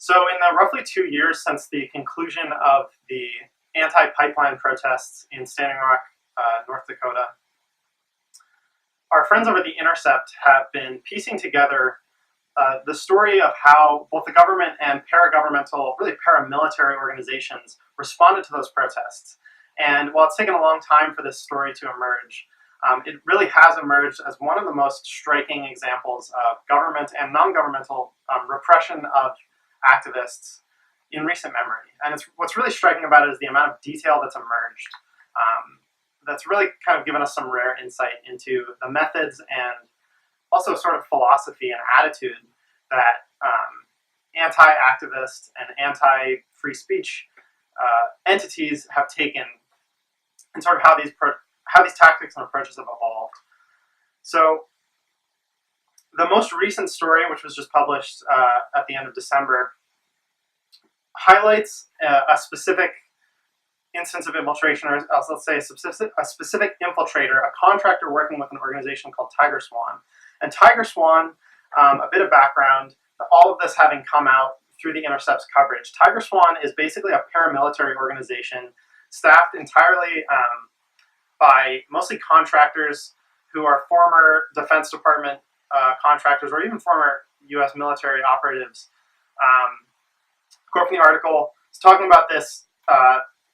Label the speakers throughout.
Speaker 1: So in the roughly 2 years since the conclusion of the anti-pipeline protests in Standing Rock, North Dakota, our friends over at The Intercept have been piecing together the story of how both the government and paragovernmental, really paramilitary organizations responded to those protests. And while it's taken a long time for this story to emerge, it really has emerged as one of the most striking examples of government and non-governmental repression of activists in recent memory. And what's really striking about it is the amount of detail that's emerged. That's really kind of given us some rare insight into the methods and also sort of philosophy and attitude that anti-activist and anti-free speech entities have taken, and sort of how these tactics and approaches have evolved. So the most recent story, which was just published at the end of December, highlights a specific instance of infiltration, or let's say a specific infiltrator, a contractor working with an organization called Tiger Swan. And Tiger Swan, a bit of background, all of this having come out through The Intercept's coverage. Tiger Swan is basically a paramilitary organization staffed entirely by mostly contractors who are former Defense Department contractors or even former U.S. military operatives. Quote from the article, it's talking about this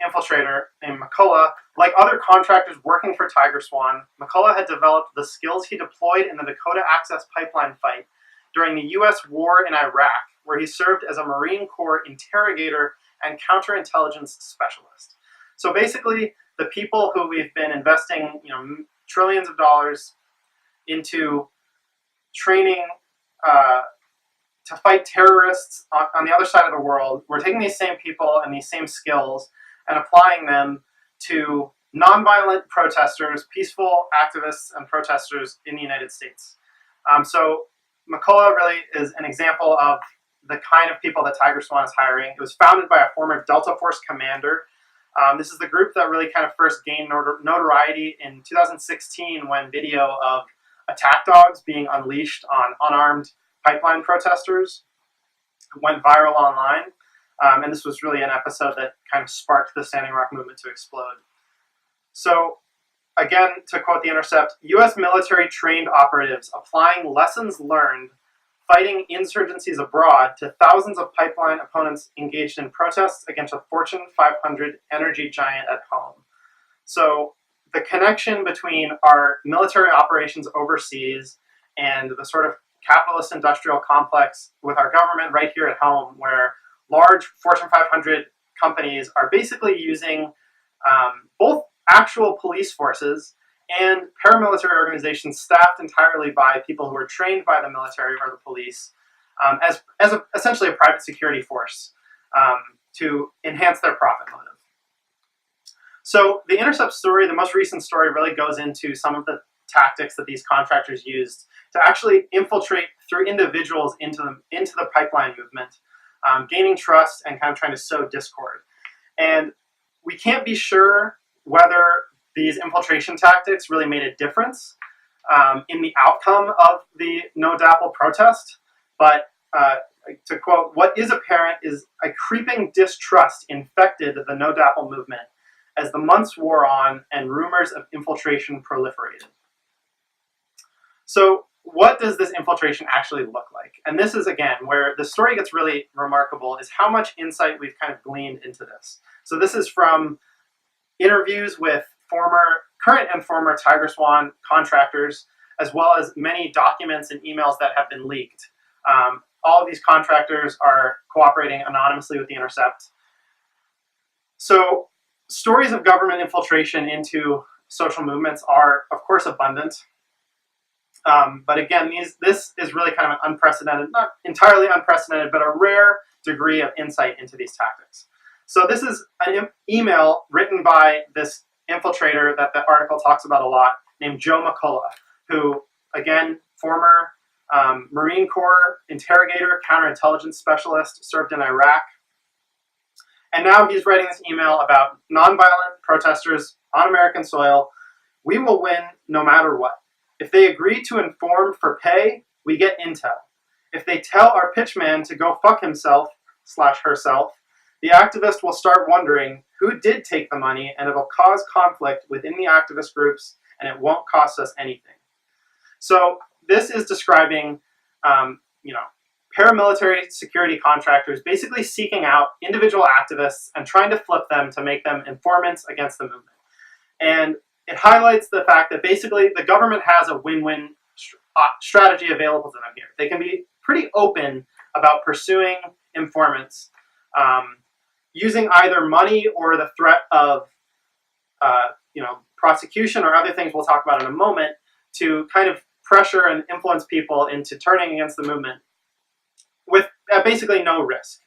Speaker 1: infiltrator named McCullough. Like other contractors working for Tiger Swan, McCullough had developed the skills he deployed in the Dakota Access Pipeline fight during the U.S. war in Iraq, where he served as a Marine Corps interrogator and counterintelligence specialist. So basically, the people who we've been investing, trillions of dollars into training to fight terrorists on the other side of the world, we're taking these same people and these same skills and applying them to nonviolent protesters, peaceful activists and protesters in the United States. So McCullough really is an example of the kind of people that Tiger Swan is hiring. It was founded by a former Delta Force commander. This is the group that really kind of first gained notoriety in 2016 when video of attack dogs being unleashed on unarmed pipeline protesters went viral online. And this was really an episode that kind of sparked the Standing Rock movement to explode. So again, to quote The Intercept, U.S. military trained operatives applying lessons learned fighting insurgencies abroad to thousands of pipeline opponents engaged in protests against a Fortune 500 energy giant at home. So the connection between our military operations overseas and the sort of capitalist industrial complex with our government right here at home, where large Fortune 500 companies are basically using both actual police forces and paramilitary organizations staffed entirely by people who are trained by the military or the police as essentially a private security force to enhance their profit motive. So the Intercept story, the most recent story, really goes into some of the tactics that these contractors used to actually infiltrate through individuals into the pipeline movement, gaining trust and kind of trying to sow discord. And we can't be sure whether these infiltration tactics really made a difference in the outcome of the No DAPL protest, but to quote, what is apparent is a creeping distrust infected the No DAPL movement as the months wore on and rumors of infiltration proliferated. So what does this infiltration actually look like? And this is, again, where the story gets really remarkable, is how much insight we've kind of gleaned into this. So this is from interviews with current and former Tiger Swan contractors, as well as many documents and emails that have been leaked. All of these contractors are cooperating anonymously with The Intercept. So stories of government infiltration into social movements are, of course, abundant. But again, this is really kind of an unprecedented, not entirely unprecedented, but a rare degree of insight into these tactics. So this is an email written by this infiltrator that the article talks about a lot, named Joe McCullough, who, again, former Marine Corps interrogator, counterintelligence specialist, served in Iraq. And now he's writing this email about nonviolent protesters on American soil. We will win no matter what. If they agree to inform for pay, we get intel. If they tell our pitchman to go fuck himself, herself, the activist will start wondering who did take the money, and it'll cause conflict within the activist groups, and it won't cost us anything. So this is describing, paramilitary security contractors basically seeking out individual activists and trying to flip them to make them informants against the movement. And it highlights the fact that basically the government has a win-win strategy available to them here. They can be pretty open about pursuing informants, using either money or the threat of prosecution or other things we'll talk about in a moment to kind of pressure and influence people into turning against the movement with basically no risk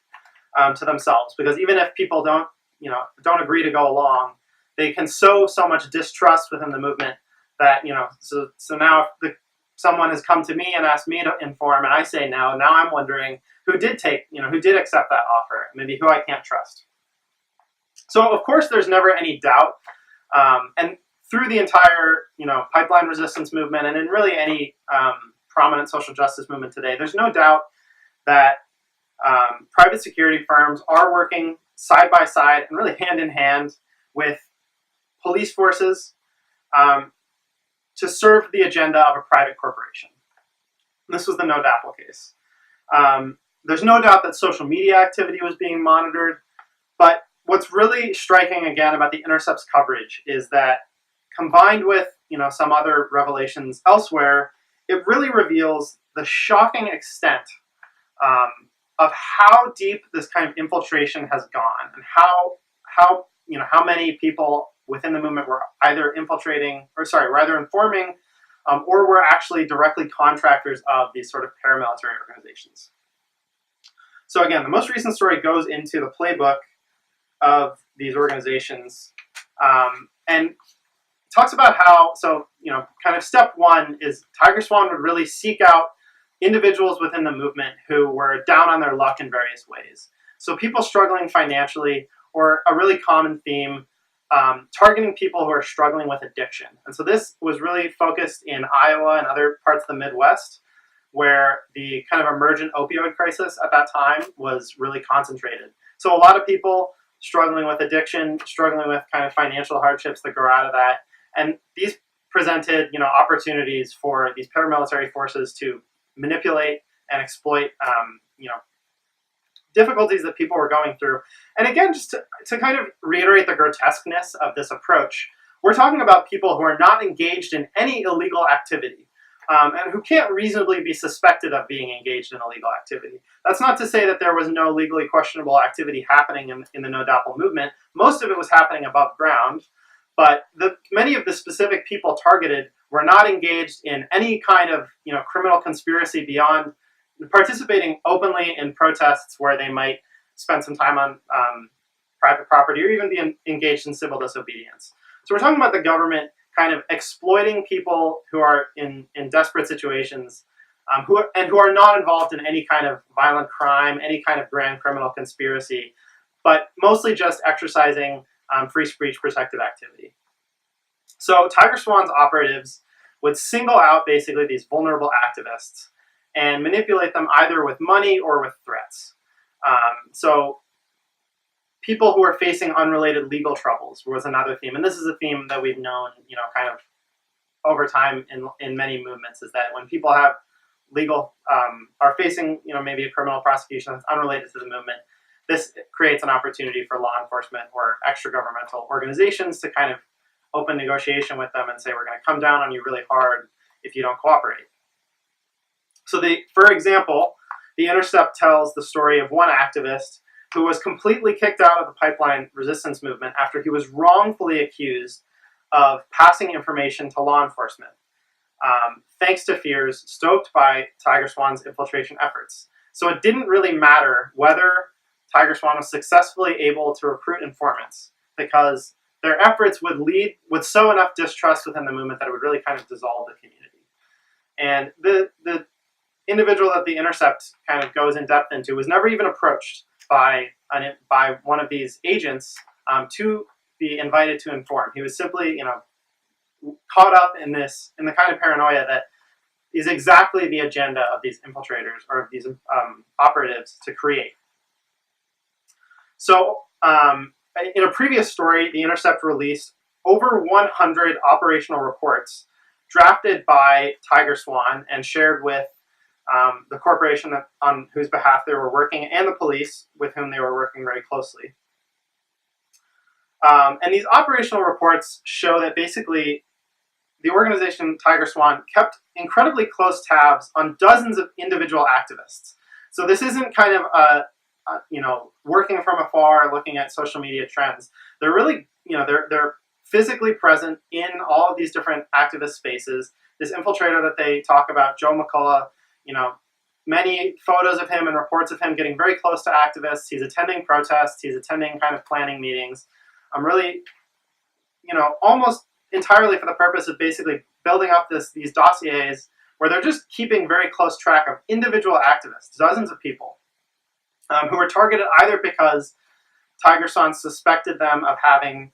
Speaker 1: to themselves. Because even if people don't agree to go along, they can sow so much distrust within the movement that, so now if someone has come to me and asked me to inform and I say no, now I'm wondering who did accept that offer, maybe who I can't trust. So of course there's never any doubt, and through the entire pipeline resistance movement and in really any prominent social justice movement today, there's no doubt that private security firms are working side by side and really hand in hand with police forces to serve the agenda of a private corporation. This was the No Dapple case. There's no doubt that social media activity was being monitored, but what's really striking again about the Intercept's coverage is that combined with some other revelations elsewhere, it really reveals the shocking extent of how deep this kind of infiltration has gone, and how many people within the movement were either informing, or were actually directly contractors of these sort of paramilitary organizations. So again, the most recent story goes into the playbook of these organizations, and talks about how, kind of step one is Tiger Swan would really seek out individuals within the movement who were down on their luck in various ways. So people struggling financially, or a really common theme, targeting people who are struggling with addiction. And so this was really focused in Iowa and other parts of the Midwest, where the kind of emergent opioid crisis at that time was really concentrated. So a lot of people struggling with addiction, struggling with kind of financial hardships that grow out of that. And these presented, opportunities for these paramilitary forces to manipulate and exploit, difficulties that people were going through. And again, just to kind of reiterate the grotesqueness of this approach, we're talking about people who are not engaged in any illegal activity, and who can't reasonably be suspected of being engaged in illegal activity. That's not to say that there was no legally questionable activity happening in the No Dapple movement. Most of it was happening above ground, but many of the specific people targeted were not engaged in any kind of criminal conspiracy beyond participating openly in protests where they might spend some time on private property or even be engaged in civil disobedience. So we're talking about the government kind of exploiting people who are in desperate situations, who are not involved in any kind of violent crime, any kind of grand criminal conspiracy, but mostly just exercising free speech protected activity. So Tiger Swan's operatives would single out basically these vulnerable activists and manipulate them either with money or with threats. So people who are facing unrelated legal troubles was another theme. And this is a theme that we've known, kind of over time in many movements, is that when people have are facing, maybe a criminal prosecution that's unrelated to the movement, this creates an opportunity for law enforcement or extra-governmental organizations to kind of open negotiation with them and say, we're going to come down on you really hard if you don't cooperate. So for example, The Intercept tells the story of one activist who was completely kicked out of the pipeline resistance movement after he was wrongfully accused of passing information to law enforcement, thanks to fears stoked by Tiger Swan's infiltration efforts. So it didn't really matter whether Tiger Swan was successfully able to recruit informants, because their efforts would sow enough distrust within the movement that it would really kind of dissolve the community. And the individual that The Intercept kind of goes in depth into was never even approached by one of these agents to be invited to inform. He was simply, caught up in the kind of paranoia that is exactly the agenda of these infiltrators or of these operatives to create. So in a previous story, The Intercept released over 100 operational reports drafted by Tiger Swan and shared with the corporation on whose behalf they were working and the police with whom they were working very closely. And these operational reports show that basically the organization Tiger Swan kept incredibly close tabs on dozens of individual activists. So this isn't kind of working from afar, looking at social media trends. They're really, they're physically present in all of these different activist spaces. This infiltrator that they talk about, Joe McCullough, many photos of him and reports of him getting very close to activists. He's attending protests. He's attending kind of planning meetings. I'm really, almost entirely for the purpose of basically building up these dossiers where they're just keeping very close track of individual activists, dozens of people, who were targeted either because Tiger Swan suspected them of having,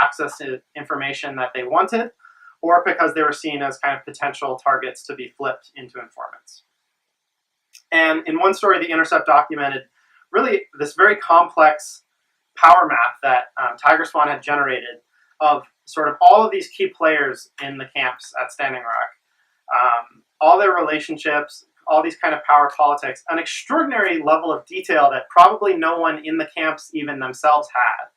Speaker 1: access to information that they wanted, or because they were seen as kind of potential targets to be flipped into informants. And in one story, The Intercept documented really this very complex power map that Tiger Swan had generated of sort of all of these key players in the camps at Standing Rock, all their relationships, all these kind of power politics, an extraordinary level of detail that probably no one in the camps even themselves had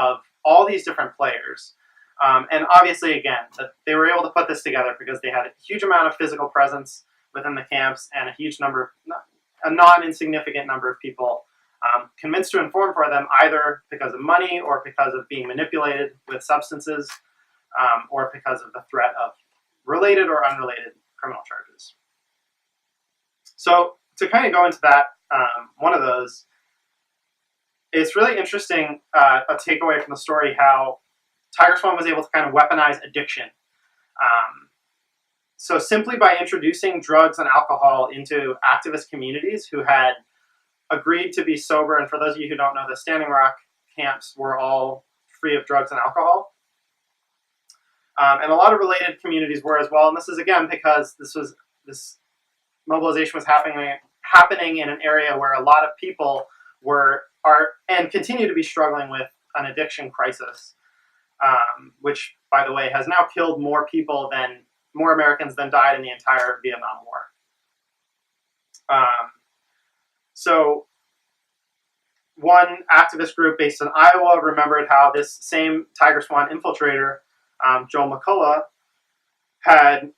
Speaker 1: of all these different players. And obviously, again, that they were able to put this together because they had a huge amount of physical presence within the camps and a non-insignificant number of people convinced to inform for them either because of money or because of being manipulated with substances or because of the threat of related or unrelated criminal charges. So to kind of go into that, one of those, it's really interesting, a takeaway from the story, how Tiger Swan was able to kind of weaponize addiction. So simply by introducing drugs and alcohol into activist communities who had agreed to be sober, and for those of you who don't know, the Standing Rock camps were all free of drugs and alcohol. And a lot of related communities were as well. And this is, again, because this mobilization was happening in an area where a lot of people are and continue to be struggling with an addiction crisis, which, by the way, has now killed more Americans than died in the entire Vietnam War. So one activist group based in Iowa remembered how this same Tiger Swan infiltrator, Joe McCullough, had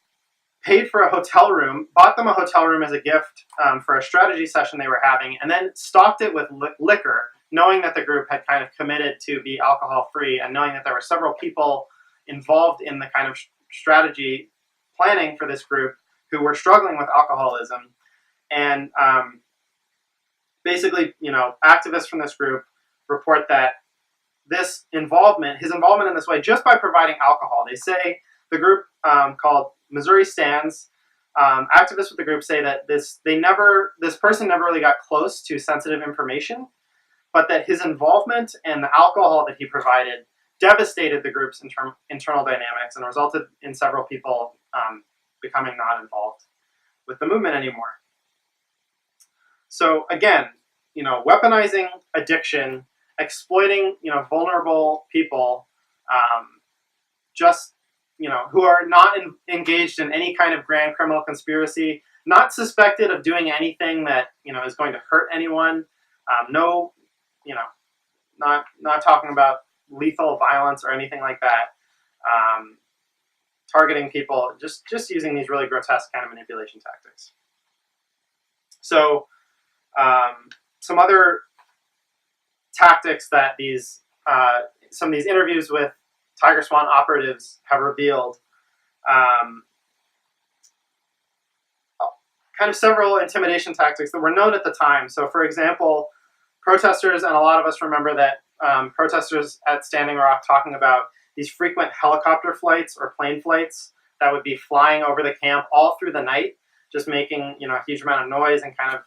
Speaker 1: paid for a hotel room, bought them a hotel room as a gift for a strategy session they were having, and then stocked it with liquor, knowing that the group had kind of committed to be alcohol-free and knowing that there were several people involved in the kind of strategy planning for this group who were struggling with alcoholism. And basically, activists from this group report that his involvement in this way, just by providing alcohol, they say the group called Missouri Stands, activists with the group say that this person never really got close to sensitive information, but that his involvement and the alcohol that he provided devastated the group's internal dynamics and resulted in several people becoming not involved with the movement anymore. So again, weaponizing addiction, exploiting, vulnerable people, who are not engaged in any kind of grand criminal conspiracy, not suspected of doing anything that, is going to hurt anyone. Not talking about lethal violence or anything like that. Targeting people, just using these really grotesque kind of manipulation tactics. So some other tactics that some of these interviews with Tiger Swan operatives have revealed, kind of several intimidation tactics that were known at the time. So for example, protesters, and a lot of us remember that protesters at Standing Rock talking about these frequent helicopter flights or plane flights that would be flying over the camp all through the night, just making a huge amount of noise and kind of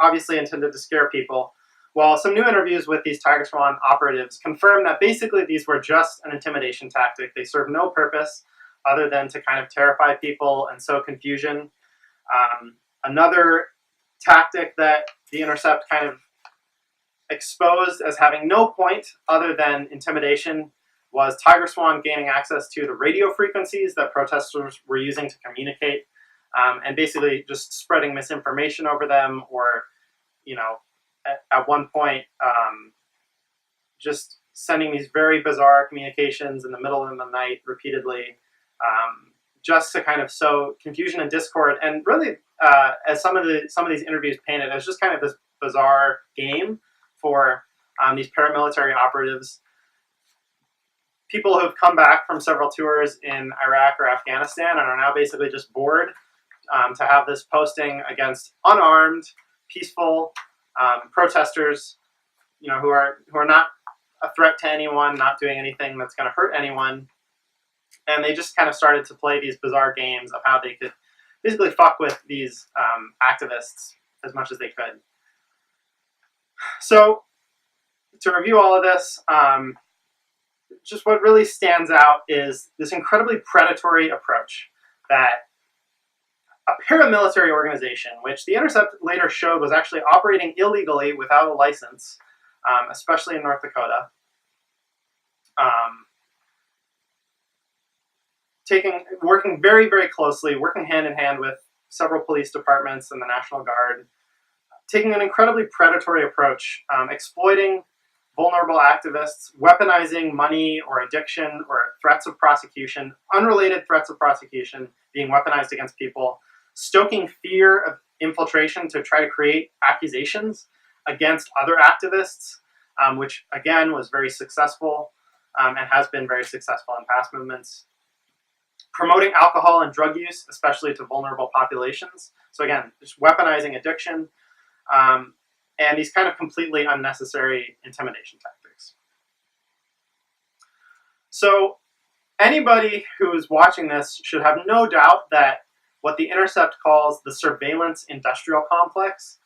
Speaker 1: obviously intended to scare people. Well, some new interviews with these Tiger Swan operatives confirm that basically these were just an intimidation tactic. They serve no purpose other than to kind of terrify people and sow confusion. Another tactic that The Intercept kind of exposed as having no point other than intimidation was Tiger Swan gaining access to the radio frequencies that protesters were using to communicate, and basically just spreading misinformation over them, or, at one point, just sending these very bizarre communications in the middle of the night repeatedly, just to kind of sow confusion and discord. And really, as some of these interviews painted, as just kind of this bizarre game for these paramilitary operatives. People who have come back from several tours in Iraq or Afghanistan and are now basically just bored to have this posting against unarmed, peaceful protesters, who are not a threat to anyone, not doing anything that's going to hurt anyone. And they just kind of started to play these bizarre games of how they could basically fuck with these activists as much as they could. So, to review all of this, just what really stands out is this incredibly predatory approach that a paramilitary organization, which The Intercept later showed was actually operating illegally without a license, especially in North Dakota, working very, very closely, working hand in hand with several police departments and the National Guard, taking an incredibly predatory approach, exploiting vulnerable activists, weaponizing money or addiction or threats of prosecution, unrelated threats of prosecution being weaponized against people, stoking fear of infiltration to try to create accusations against other activists, which again was very successful and has been very successful in past movements. Promoting alcohol and drug use, especially to vulnerable populations. So again, just weaponizing addiction, and these kind of completely unnecessary intimidation tactics. So anybody who is watching this should have no doubt that what The Intercept calls the surveillance industrial complex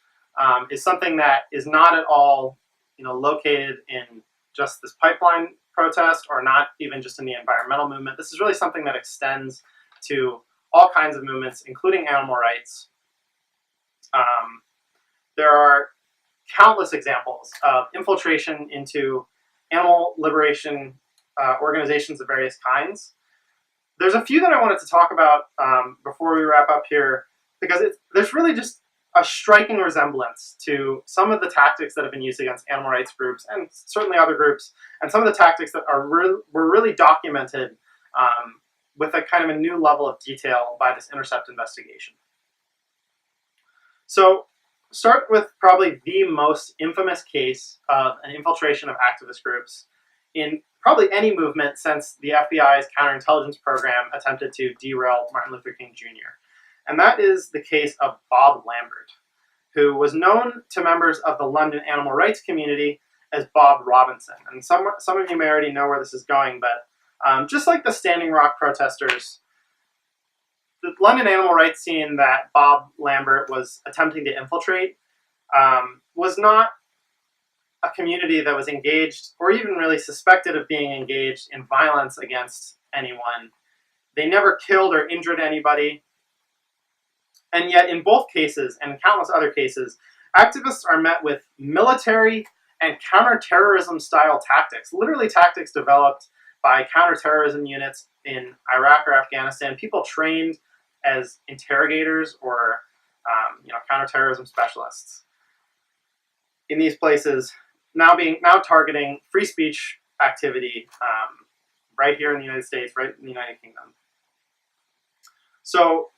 Speaker 1: is something that is not at all located in just this pipeline protest, or not even just in the environmental movement. This is really something that extends to all kinds of movements, including animal rights. There are countless examples of infiltration into animal liberation organizations of various kinds. There's a few that I wanted to talk about before we wrap up here, because there's really just a striking resemblance to some of the tactics that have been used against animal rights groups, and certainly other groups, and some of the tactics that were really documented with a kind of a new level of detail by this Intercept investigation. So, start with probably the most infamous case of an infiltration of activist groups in probably any movement since the FBI's counterintelligence program attempted to derail Martin Luther King Jr. And that is the case of Bob Lambert, who was known to members of the London animal rights community as Bob Robinson. And some of you may already know where this is going, but just like the Standing Rock protesters, the London animal rights scene that Bob Lambert was attempting to infiltrate was not a community that was engaged, or even really suspected of being engaged, in violence against anyone. They never killed or injured anybody. And yet, in both cases, and countless other cases, activists are met with military and counterterrorism style tactics, literally tactics developed by counterterrorism units in Iraq or Afghanistan, people trained as interrogators or counterterrorism specialists in these places, now targeting free speech activity right here in the United States, right in the United Kingdom. So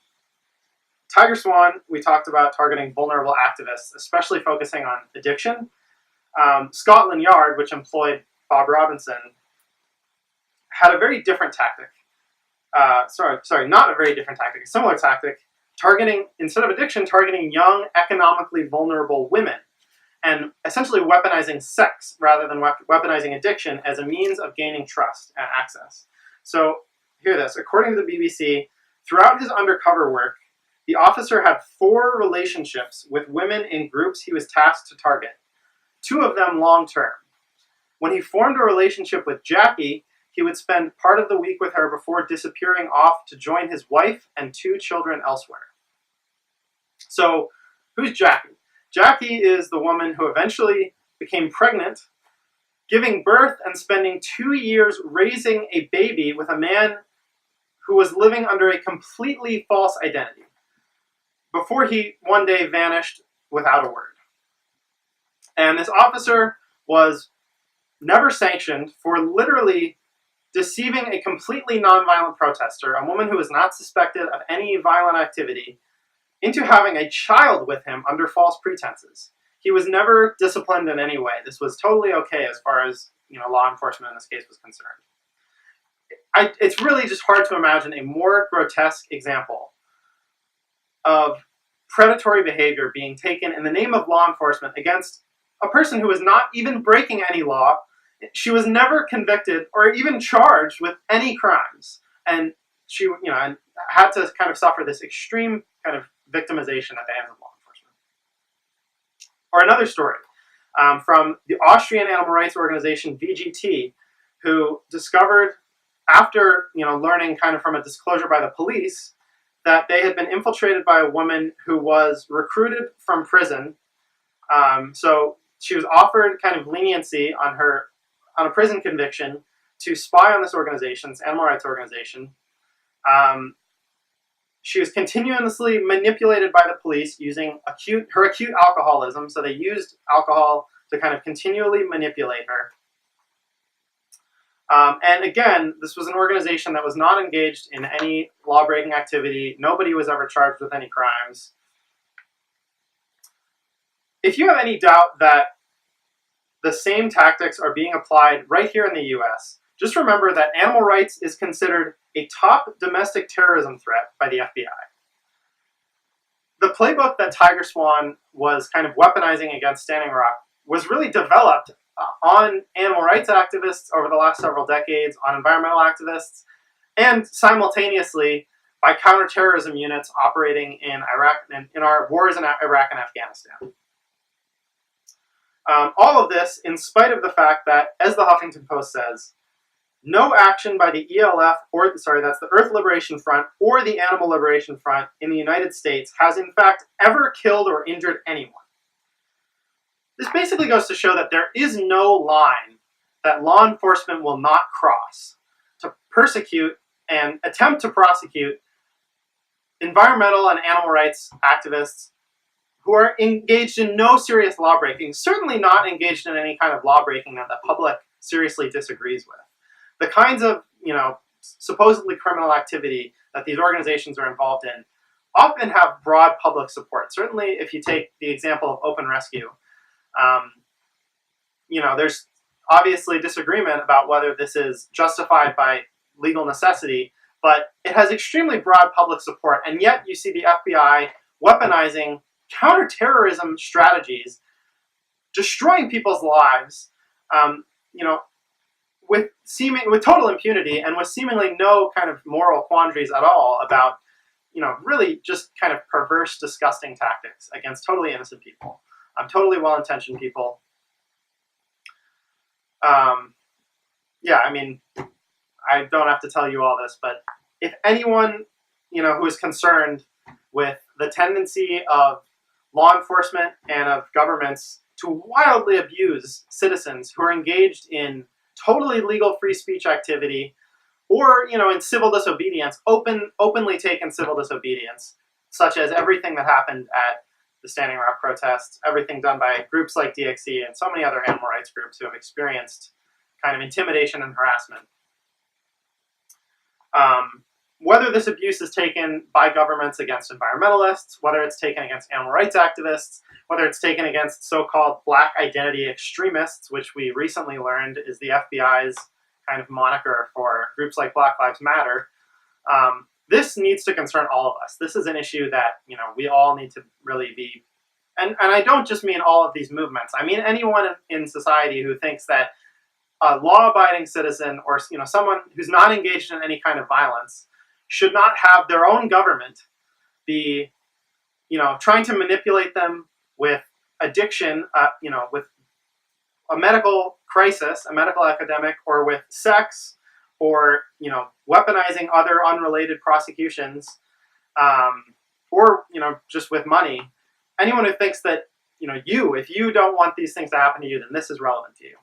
Speaker 1: Tiger Swan, we talked about targeting vulnerable activists, especially focusing on addiction. Scotland Yard, which employed Bob Robinson, had a very different tactic. Not a very different tactic, a similar tactic, instead of addiction, targeting young, economically vulnerable women, and essentially weaponizing sex rather than weaponizing addiction as a means of gaining trust and access. So, hear this. According to the BBC, throughout his undercover work, the officer had 4 relationships with women in groups he was tasked to target, 2 of them long-term. When he formed a relationship with Jackie, he would spend part of the week with her before disappearing off to join his wife and 2 children elsewhere. So, who's Jackie? Jackie is the woman who eventually became pregnant, giving birth and spending 2 years raising a baby with a man who was living under a completely false identity, before he one day vanished without a word. And this officer was never sanctioned for literally deceiving a completely nonviolent protester, a woman who was not suspected of any violent activity, into having a child with him under false pretenses. He was never disciplined in any way. This was totally okay as far as law enforcement in this case was concerned. It's really just hard to imagine a more grotesque example of predatory behavior being taken in the name of law enforcement against a person who was not even breaking any law. She was never convicted or even charged with any crimes, and she had to kind of suffer this extreme kind of victimization at the hands of law enforcement. Or another story from the Austrian animal rights organization VGT, who discovered, after learning kind of from a disclosure by the police, that they had been infiltrated by a woman who was recruited from prison. So she was offered kind of leniency on a prison conviction to spy on this organization, this animal rights organization. She was continuously manipulated by the police using her acute alcoholism. So they used alcohol to kind of continually manipulate her. And again, this was an organization that was not engaged in any law-breaking activity. Nobody was ever charged with any crimes. If you have any doubt that the same tactics are being applied right here in the US, just remember that animal rights is considered a top domestic terrorism threat by the FBI. The playbook that Tiger Swan was kind of weaponizing against Standing Rock was really developed on animal rights activists over the last several decades, on environmental activists, and simultaneously by counterterrorism units operating in Iraq and in our wars in Iraq and Afghanistan. All of this in spite of the fact that, as the Huffington Post says, no action by the ELF, that's the Earth Liberation Front, or the Animal Liberation Front in the United States has in fact ever killed or injured anyone. This basically goes to show that there is no line that law enforcement will not cross to persecute and attempt to prosecute environmental and animal rights activists who are engaged in no serious lawbreaking, certainly not engaged in any kind of lawbreaking that the public seriously disagrees with. The kinds of, supposedly criminal activity that these organizations are involved in often have broad public support. Certainly, if you take the example of Open Rescue, there's obviously disagreement about whether this is justified by legal necessity, but it has extremely broad public support, and yet you see the FBI weaponizing counterterrorism strategies, destroying people's lives, with total impunity and with seemingly no kind of moral quandaries at all about, really just kind of perverse, disgusting tactics against totally innocent people, totally well-intentioned people. I don't have to tell you all this, but if anyone, who is concerned with the tendency of law enforcement and of governments to wildly abuse citizens who are engaged in totally legal free speech activity, or in civil disobedience, openly taken civil disobedience, such as everything that happened at the Standing Rock protests, everything done by groups like DXE and so many other animal rights groups who have experienced kind of intimidation and harassment. Whether this abuse is taken by governments against environmentalists, whether it's taken against animal rights activists, whether it's taken against so-called black identity extremists, which we recently learned is the FBI's kind of moniker for groups like Black Lives Matter, this needs to concern all of us. This is an issue that we all need to really be, and I don't just mean all of these movements. I mean anyone in society who thinks that a law-abiding citizen or someone who's not engaged in any kind of violence should not have their own government be, trying to manipulate them with addiction, with a medical crisis, a medical epidemic, or with sex, or, weaponizing other unrelated prosecutions, or, just with money. Anyone who thinks that if you don't want these things to happen to you, then this is relevant to you.